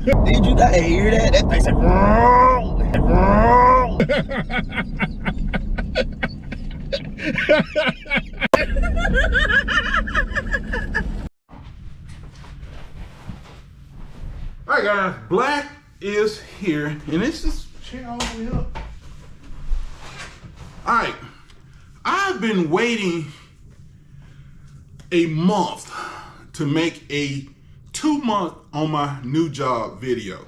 Did you not hear that? That thing said, All right, guys, Black is here, and this is chair all the way up. All right, I've been waiting a month to make a 2-month on my new job video.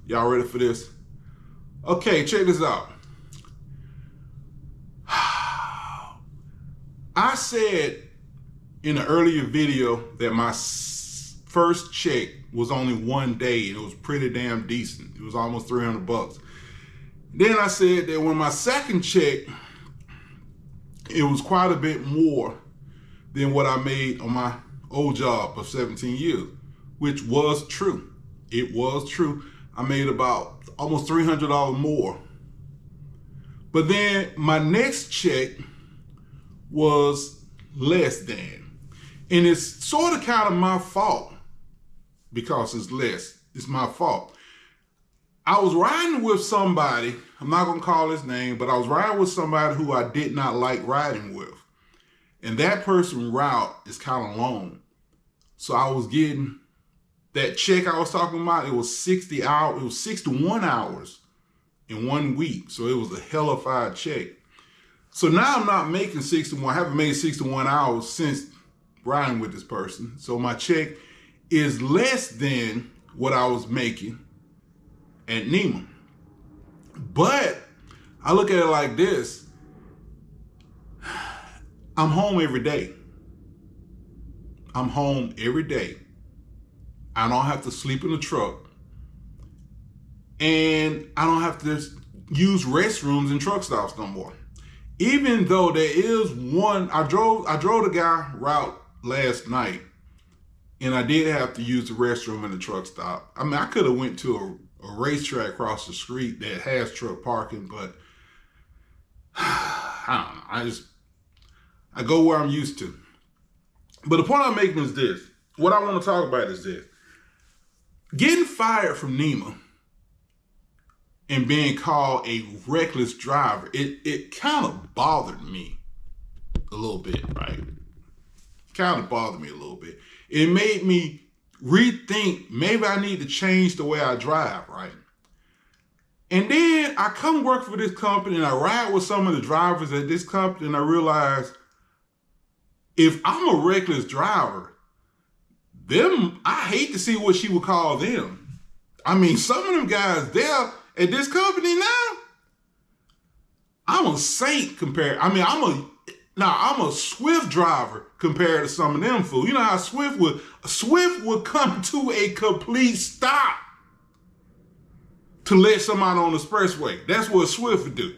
Y'all ready for this? Okay, check this out. I said in an earlier video that my first check was only 1 day, and it was pretty damn decent. It was almost 300 bucks. Then I said that when my second check, it was quite a bit more than what I made on my old job of 17 years, which was true. It was true. I made about almost $300 more. But then my next check was less than. And it's sort of kind of my fault because it's less. It's my fault. I was riding with somebody, I'm not going to call his name, but I was riding with somebody who I did not like riding with. And that person's route is kind of long. So I was getting that check I was talking about. It was 60 hours. It was 61 hours in 1 week. So it was a hellified check. So now I'm not making 61. I haven't made 61 hours since riding with this person. So my check is less than what I was making at NEMA. But I look at it like this. I'm home every day. I'm home every day. I don't have to sleep in the truck. And I don't have to use restrooms in truck stops no more. Even though there is one, I drove the guy route last night, and I did have to use the restroom in the truck stop. I mean, I could have went to a racetrack across the street that has truck parking, but I don't know. I go where I'm used to. But the point I'm making is this. What I want to talk about is this. Getting fired from NEMA and being called a reckless driver, it kind of bothered me a little bit, right? Kind of bothered me a little bit. It made me rethink, maybe I need to change the way I drive, right? And then I come work for this company and I ride with some of the drivers at this company, and I realize if I'm a reckless driver, I hate to see what she would call them. I mean, some of them guys there at this company now, I'm a saint compared. I mean, I'm a swift driver compared to some of them fools. You know how Swift would come to a complete stop to let somebody on the expressway. That's what Swift would do.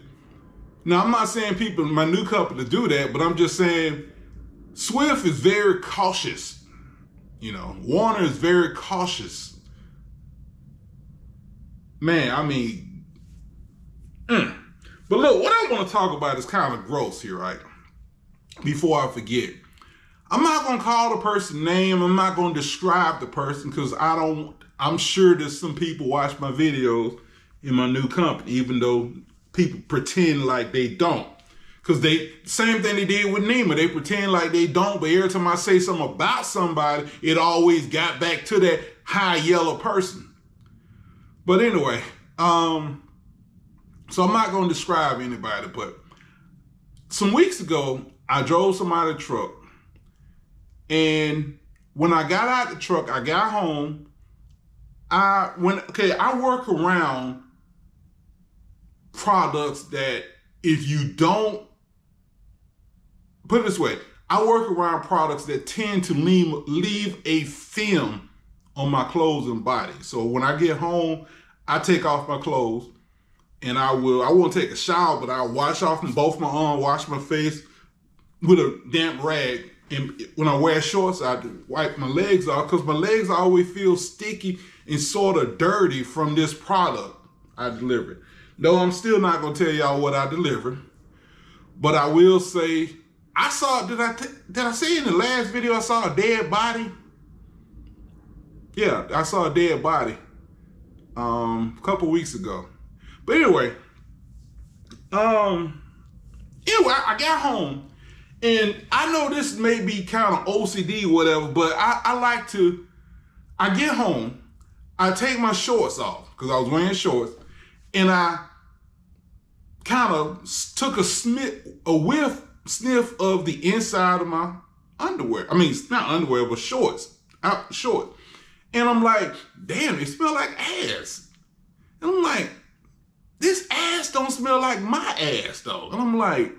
Now, I'm not saying people in my new company do that, but I'm just saying Swift is very cautious. You know, Warner is very cautious. Man, I mean, But look, what I want to talk about is kind of gross here, right? Before I forget. I'm not going to call the person name. I'm not going to describe the person because I'm sure there's some people watch my videos in my new company, even though people pretend like they don't. Because same thing they did with NEMA. They pretend like they don't, but every time I say something about somebody, it always got back to that high yellow person. But anyway, so I'm not going to describe anybody, but some weeks ago, I drove somebody's truck. And when I got out the truck, I got home. I work around products that if you don't, put it this way, I work around products that tend to leave a film on my clothes and body. So when I get home, I take off my clothes and I won't take a shower, but I'll wash off both my arms, wash my face with a damp rag. And when I wear shorts, I wipe my legs off because my legs always feel sticky and sort of dirty from this product I delivered. No, I'm still not going to tell y'all what I delivered, but I will say, I saw, did I say in the last video I saw a dead body? Yeah, I saw a dead body a couple weeks ago. But anyway, I got home, and I know this may be kind of OCD or whatever, but I get home, I take my shorts off because I was wearing shorts, and I kind of took a sniff of the inside of my underwear. I mean, it's not underwear, but shorts. And I'm like, damn, it smell like ass. And I'm like, this ass don't smell like my ass though. And I'm like,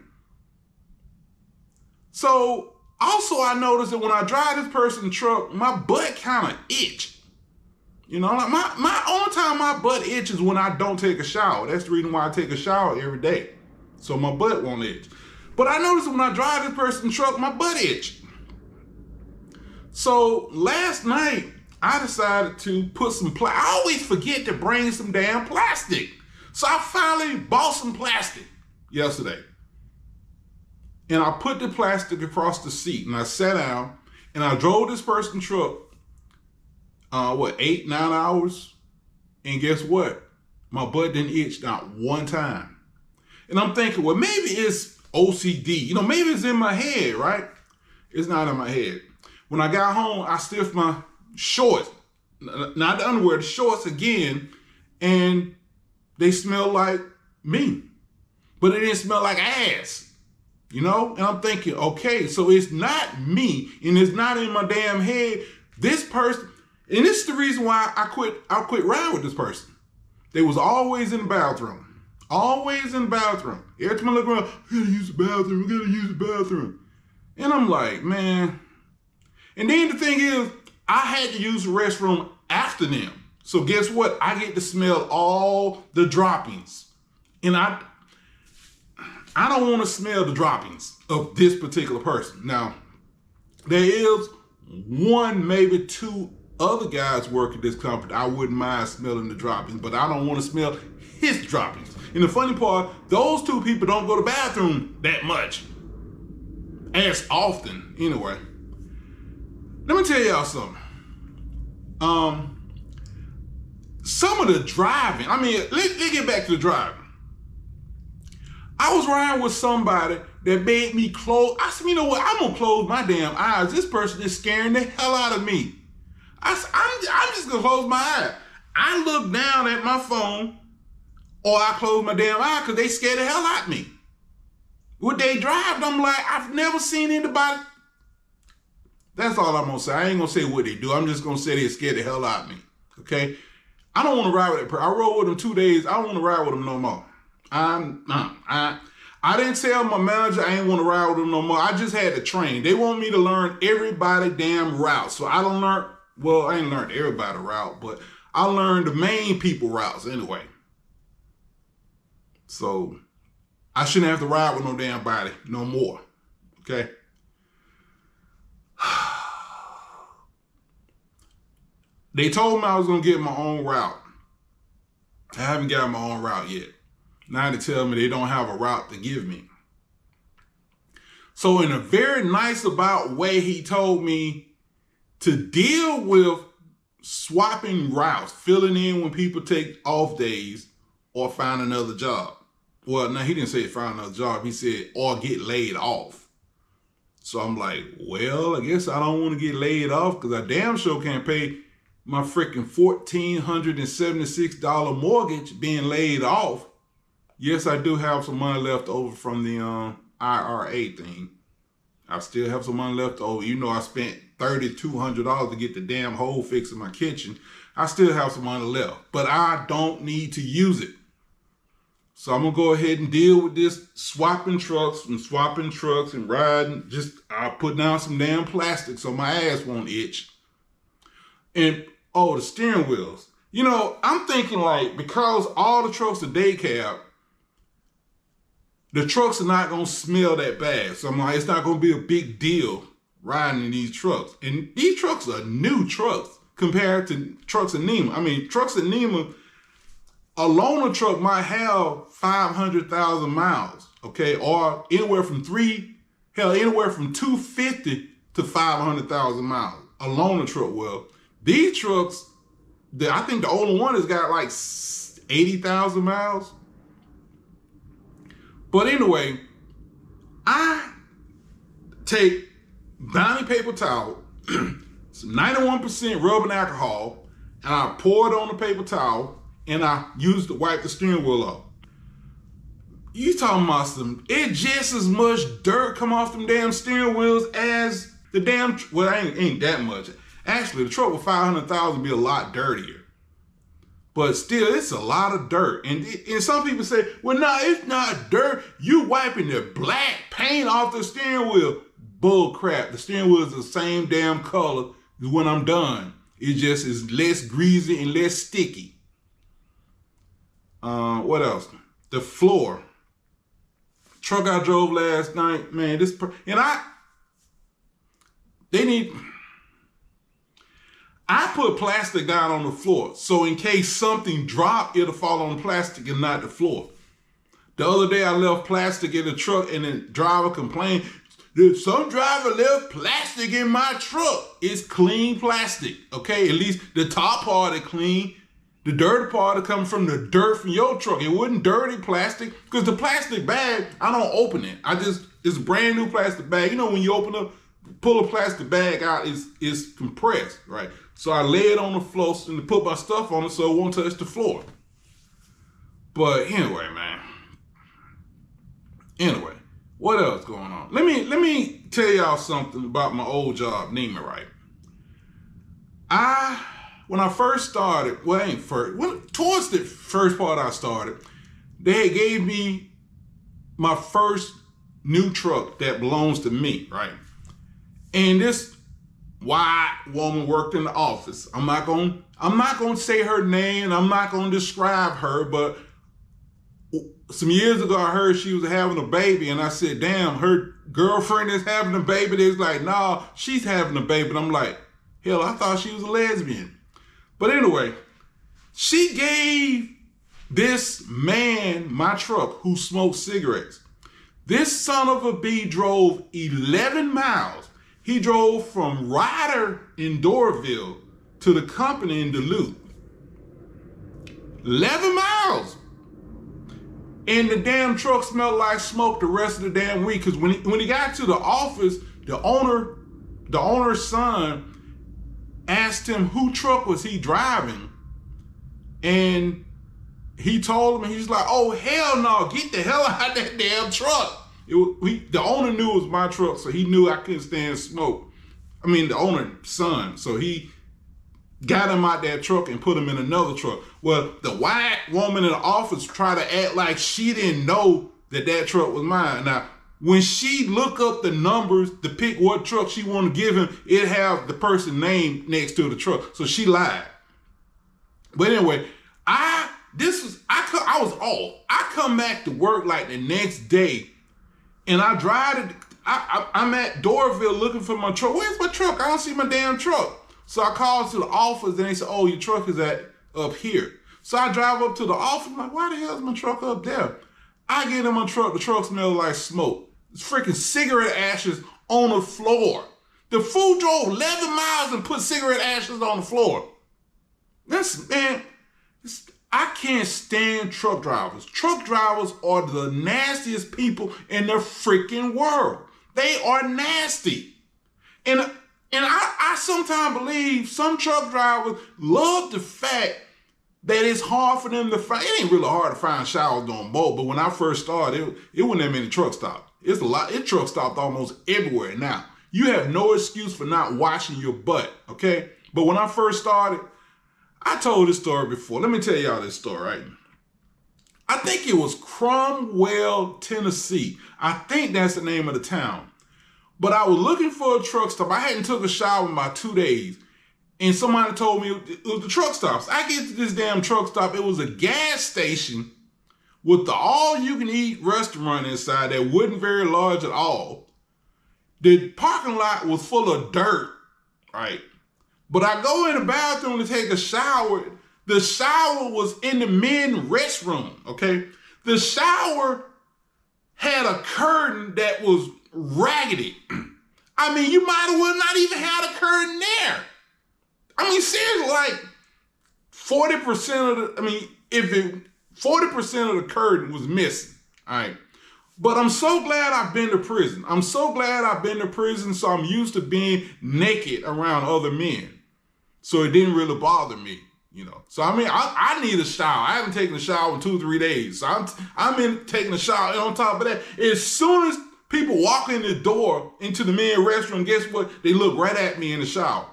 so also I noticed that when I drive this person's truck, my butt kind of itch. You know, like my only time my butt itches when I don't take a shower. That's the reason why I take a shower every day. So my butt won't itch. But I noticed when I drive this person's truck, my butt itch. So last night, I decided to put some plastic. I always forget to bring some damn plastic. So I finally bought some plastic yesterday. And I put the plastic across the seat, and I sat down, and I drove this person's truck, 8, 9 hours? And guess what? My butt didn't itch not one time. And I'm thinking, well, maybe it's OCD. You know, maybe it's in my head, right? It's not in my head. When I got home, I stiffed my shorts, not the underwear, the shorts again, and they smell like me. But it didn't smell like ass, you know? And I'm thinking, okay, so it's not me, and it's not in my damn head. This person, and this is the reason why I quit riding with this person. They was always in the bathroom. Always in the bathroom. Every time I look around, I gotta use the bathroom, I gotta use the bathroom. And I'm like, man. And then the thing is, I had to use the restroom after them. So guess what? I get to smell all the droppings. And I don't want to smell the droppings of this particular person. Now, there is one, maybe two other guys work at this company. I wouldn't mind smelling the droppings, but I don't want to smell his droppings. And the funny part, those two people don't go to the bathroom that much. As often, anyway. Let me tell y'all something. Some of the driving, let's get back to the driving. I was riding with somebody that made me close. I said, you know what? I'm going to close my damn eyes. This person is scaring the hell out of me. I said, I'm just going to close my eyes. I look down at my phone, or I close my damn eye because they scared the hell out of me. When they drive, I'm like, I've never seen anybody. That's all I'm going to say. I ain't going to say what they do. I'm just going to say they scared the hell out of me. Okay? I don't want to ride with that person. I rode with them 2 days. I don't want to ride with them no more. I didn't tell my manager I ain't want to ride with them no more. I just had to train. They want me to learn everybody damn route. So I don't learn, well, I ain't learned everybody route, but I learned the main people routes anyway. So I shouldn't have to ride with no damn body no more. Okay? They told me I was going to get my own route. I haven't got my own route yet. Now they tell me they don't have a route to give me. So in a very nice about way, he told me to deal with swapping routes, filling in when people take off days, or find another job. Well, no, he didn't say find another job. He said, or get laid off. So I'm like, well, I guess I don't want to get laid off because I damn sure can't pay my freaking $1,476 mortgage being laid off. Yes, I do have some money left over from the IRA thing. I still have some money left over. You know, I spent $3,200 to get the damn hole fixed in my kitchen. I still have some money left, but I don't need to use it. So I'm going to go ahead and deal with this swapping trucks and riding. I'll put down some damn plastic so my ass won't itch. And, the steering wheels. You know, I'm thinking like, because all the trucks are day cab, the trucks are not going to smell that bad. So I'm like, it's not going to be a big deal riding in these trucks. And these trucks are new trucks compared to trucks in NEMA. Trucks in NEMA, a loaner truck might have 500,000 miles, okay? Or anywhere from 250 to 500,000 miles. A loaner truck will. These trucks I think the older one has got like 80,000 miles. But anyway, I take Bounty paper towel, some 91% rubbing alcohol, and I pour it on the paper towel, and I use to wipe the steering wheel off. You talking about it just as much dirt come off them damn steering wheels as the damn, well, ain't that much. Actually, the truck with 500,000 be a lot dirtier. But still, it's a lot of dirt. And some people say, well, no, it's not dirt. You wiping the black paint off the steering wheel. Bull crap. The steering wheel is the same damn color as when I'm done. It just is less greasy and less sticky. What else? The floor. Truck I drove last night, man, I put plastic down on the floor, so in case something dropped, it'll fall on the plastic and not the floor. The other day, I left plastic in the truck, and the driver complained, some driver left plastic in my truck. It's clean plastic, okay? At least the top part is clean. The dirty part will come from the dirt from your truck. It wasn't dirty plastic, because the plastic bag, I don't open it. It's a brand new plastic bag. You know, when you pull a plastic bag out, it's compressed, right? So I lay it on the floor and put my stuff on it so it won't touch the floor. But anyway, man. Anyway, what else going on? Let me tell y'all something about my old job, Neiman, right? When I first started, towards the first part I started, they gave me my first new truck that belongs to me, right? And this white woman worked in the office. I'm not gonna say her name. I'm not gonna describe her, but some years ago I heard she was having a baby, and I said, damn, her girlfriend is having a baby. They was like, nah, she's having a baby. And I'm like, hell, I thought she was a lesbian. But anyway, she gave this man my truck who smoked cigarettes. This son of a bee drove 11 miles. He drove from Ryder in Doraville to the company in Duluth. 11 miles. And the damn truck smelled like smoke the rest of the damn week. Because when he got to the office, the owner's son asked him who truck was he driving. And he told him, and he's like, oh, hell no, get the hell out of that damn truck. The owner knew it was my truck, so he knew I couldn't stand smoke. I mean, the owner's son. So he got him out that truck and put him in another truck. Well, the white woman in the office tried to act like she didn't know that truck was mine. Now, when she looked up the numbers to pick what truck she wanted to give him, it have the person's name next to the truck. So she lied. But anyway, I was off. I come back to work like the next day, and I drive it. I'm at Doraville looking for my truck. Where's my truck? I don't see my damn truck. So I called to the office, and they said, oh, your truck is up here. So I drive up to the office. I'm like, why the hell is my truck up there? I get in my truck. The truck smells like smoke. It's freaking cigarette ashes on the floor. The fool drove 11 miles and put cigarette ashes on the floor. I can't stand truck drivers. Truck drivers are the nastiest people in the freaking world. They are nasty. And I sometimes believe some truck drivers love the fact that it's hard for them to find. It ain't really hard to find showers on boat, but when I first started, it wasn't that many truck stops. It's a lot. It truck stopped almost everywhere now. You have no excuse for not washing your butt, okay? But when I first started, I told this story before. Let me tell y'all this story, right? I think it was Cromwell, Tennessee. I think that's the name of the town. But I was looking for a truck stop. I hadn't took a shower in about 2 days. And somebody told me it was the truck stops. I get to this damn truck stop. It was a gas station with the all-you-can-eat restaurant inside that wasn't very large at all. The parking lot was full of dirt, right? But I go in the bathroom to take a shower. The shower was in the men's restroom, okay? The shower had a curtain that was raggedy. I mean, you might as well not even have a curtain there. I mean, seriously, like, 40% of the, I mean, 40% of the curtain was missing. All right. But I'm so glad I've been to prison. I'm so glad I've been to prison, so I'm used to being naked around other men. So it didn't really bother me, you know. So I mean, I need a shower. I haven't taken a shower in 2-3 days. So I'm in taking a shower. And on top of that, as soon as people walk in the door into the men's restroom, guess what? They look right at me in the shower.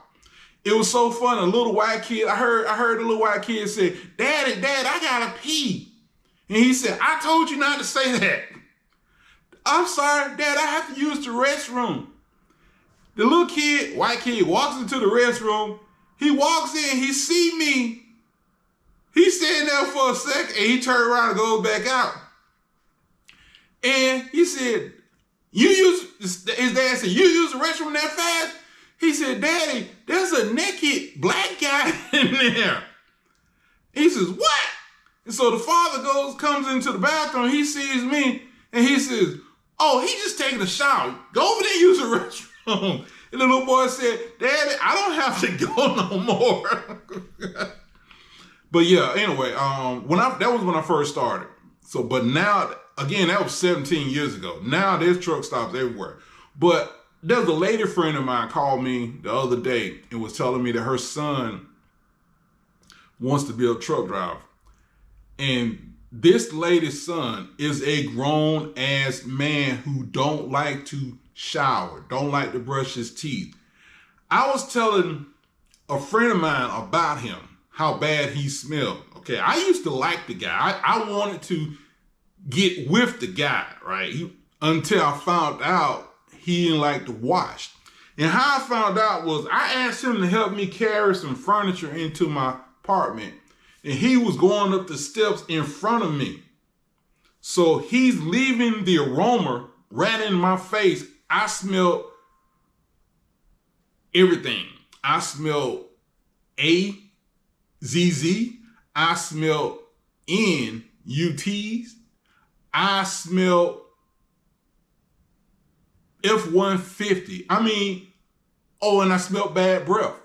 It was so fun. A little white kid, I heard a little white kid say, Dad, I gotta pee. And he said, I told you not to say that. I'm sorry, Dad, I have to use the restroom. The little kid, white kid, walks into the restroom. He walks in, he see me. He's standing there for a second, and he turned around and goes back out. And he said, his dad said, you use the restroom that fast? He said, Daddy, there's a naked black guy in there. He says, what? And so the father comes into the bathroom, he sees me, and he says, oh, he's just taking a shower. Go over there and use the restroom. And the little boy said, Daddy, I don't have to go no more. But yeah, anyway, that was when I first started. So, but now, again, that was 17 years ago. Now there's truck stops everywhere. But there's a lady friend of mine called me the other day and was telling me that her son wants to be a truck driver. And this lady's son is a grown-ass man who don't like to shower, don't like to brush his teeth. I was telling a friend of mine about him, how bad he smelled. Okay, I used to like the guy. I wanted to get with the guy, right? Until I found out he didn't like to wash. And how I found out was I asked him to help me carry some furniture into my apartment. And he was going up the steps in front of me. So he's leaving the aroma right in my face. I smelled everything. I smelled AZZ. I smelled NUTs. I smelled F-150. I mean, oh, and I smelled bad breath.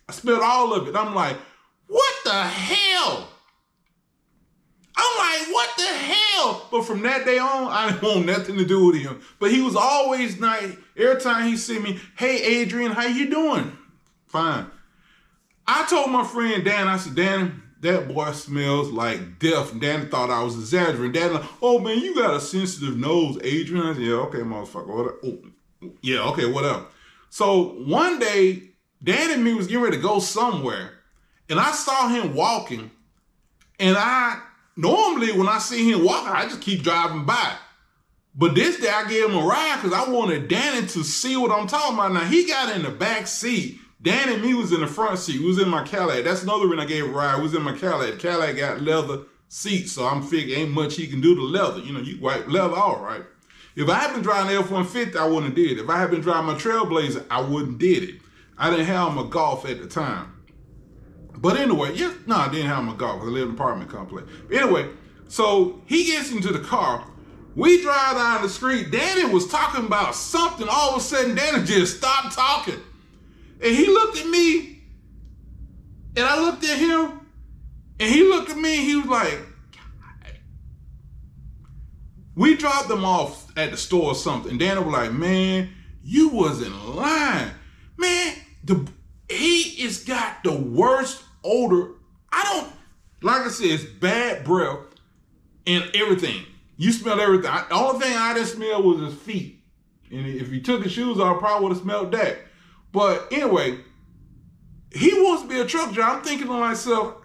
I smelled all of it. I'm like, what the hell? I'm like, what the hell? But from that day on, I didn't want nothing to do with him. But he was always nice. Every time he see me, hey, Adrian, how you doing? Fine. I told my friend Dan, I said, Dan, that boy smells like death. And Dan thought I was exaggerating. Dan like, oh, man, you got a sensitive nose, Adrian. I said, yeah, okay, motherfucker. Whatever. Oh, yeah, okay, whatever. So one day, Dan and me was getting ready to go somewhere. And I saw him walking, and normally when I see him walking, I just keep driving by. But this day I gave him a ride because I wanted Danny to see what I'm talking about. Now he got in the back seat. Dan and me was in the front seat. We was in my Cadillac. That's another reason I gave him a ride. We was in my Cadillac. The Cadillac got leather seats, so I'm figuring ain't much he can do to leather. You know, you wipe leather all right. If I had been driving the F-150, I wouldn't have did it. If I had been driving my Trailblazer, I wouldn't did it. I didn't have my Golf at the time. But anyway, I didn't have my Golf because I lived in an apartment complex. But anyway, so he gets into the car. We drive down the street. Danny was talking about something. All of a sudden, Danny just stopped talking. And he looked at me, and I looked at him, and he looked at me, and he was like, we dropped them off at the store or something. And Danny was like, man, you wasn't lying. Man, he has got the worst odor. Like I said, it's bad breath and everything. You smell everything. The only thing I didn't smell was his feet. And if he took his shoes off, I probably would have smelled that. But anyway, he wants to be a truck driver. I'm thinking to myself,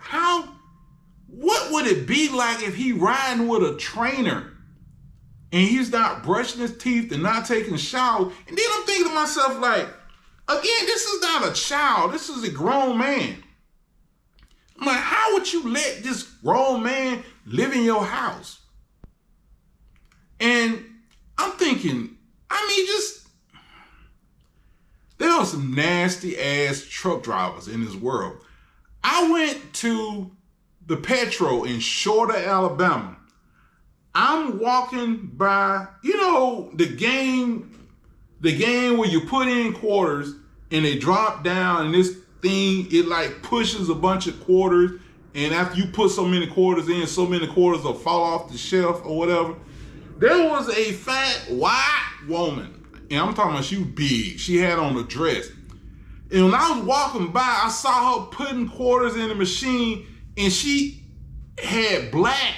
what would it be like if he riding with a trainer and he's not brushing his teeth and not taking a shower? And then I'm thinking to myself, like, again, this is not a child. This is a grown man. I'm like, how would you let this grown man live in your house? And I'm thinking, there are some nasty ass truck drivers in this world. I went to the Petro in Shorter, Alabama. I'm walking by, the game where you put in quarters and they drop down and this thing, it like pushes a bunch of quarters and after you put so many quarters in, so many quarters will fall off the shelf or whatever. There was a fat white woman, and I'm talking about she was big. She had on a dress. And when I was walking by, I saw her putting quarters in the machine, and she had black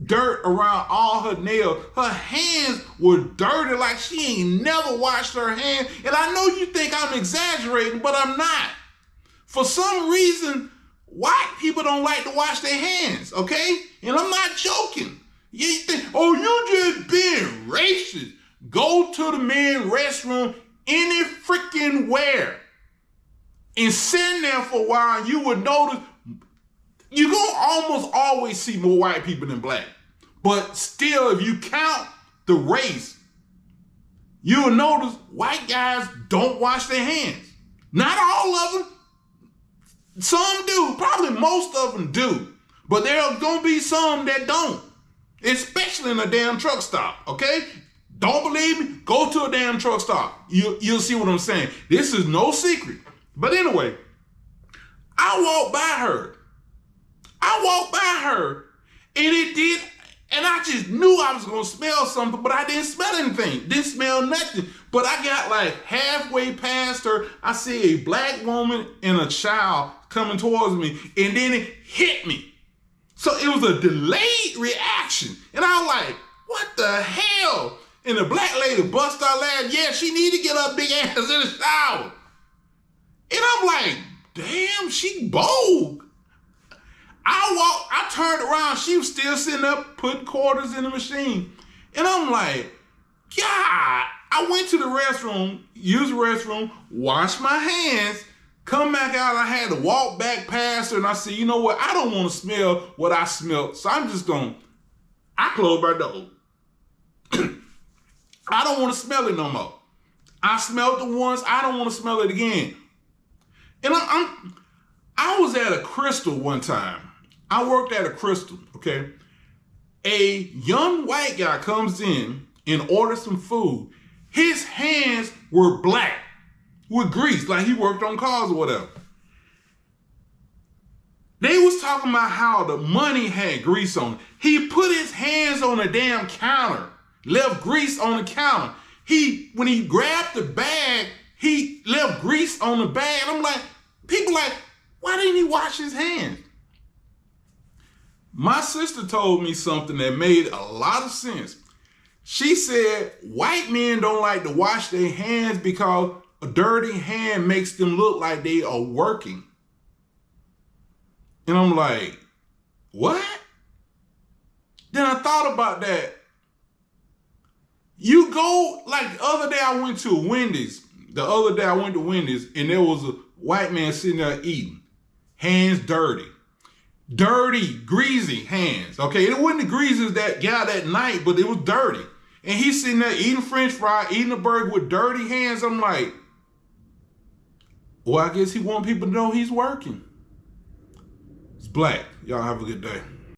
dirt around all her nails. Her hands were dirty like she ain't never washed her hands. And I know you think I'm exaggerating, but I'm not. For some reason, white people don't like to wash their hands, okay? And I'm not joking. You think, oh, you just being racist. Go to the men's restroom any freaking where and sit there for a while, and you would notice you're going to almost always see more white people than black. But still, if you count the race, you'll notice white guys don't wash their hands. Not all of them. Some do. Probably most of them do. But there's going to be some that don't. Especially in a damn truck stop, okay? Don't believe me? Go to a damn truck stop. You'll see what I'm saying. This is no secret. But anyway, I walked by her. And it did, and I just knew I was going to smell something, but I didn't smell anything. Didn't smell nothing. But I got like halfway past her. I see a black woman and a child coming towards me, and then it hit me. So it was a delayed reaction. And I was like, what the hell? And the black lady bust out laughing. Yeah, she need to get her big ass in the shower. And I'm like, damn, she bold. I turned around. She was still sitting up putting quarters in the machine. And I'm like, God, I went to the restroom, used the restroom, washed my hands, come back out. I had to walk back past her, and I said, you know what? I don't want to smell what I smelled, so I'm just going to, I closed my door. I don't want to smell it no more. I smelled it once. I don't want to smell it again. And I was at a Crystal one time. I worked at a Crystal, okay? A young white guy comes in and orders some food. His hands were black with grease, like he worked on cars or whatever. They was talking about how the money had grease on it. He put his hands on the damn counter, left grease on the counter. When he grabbed the bag, he left grease on the bag. I'm like, people like, why didn't he wash his hands? My sister told me something that made a lot of sense. She said white men don't like to wash their hands because a dirty hand makes them look like they are working. And I'm like, what? Then I thought about that. You go, like the other day I went to Wendy's. And there was a white man sitting there eating. Hands dirty. Dirty, greasy hands. Okay, it wasn't the greasy as that guy that night, but it was dirty. And he's sitting there eating French fry, eating a burger with dirty hands. I'm like, well, I guess he wants people to know he's working. It's black. Y'all have a good day.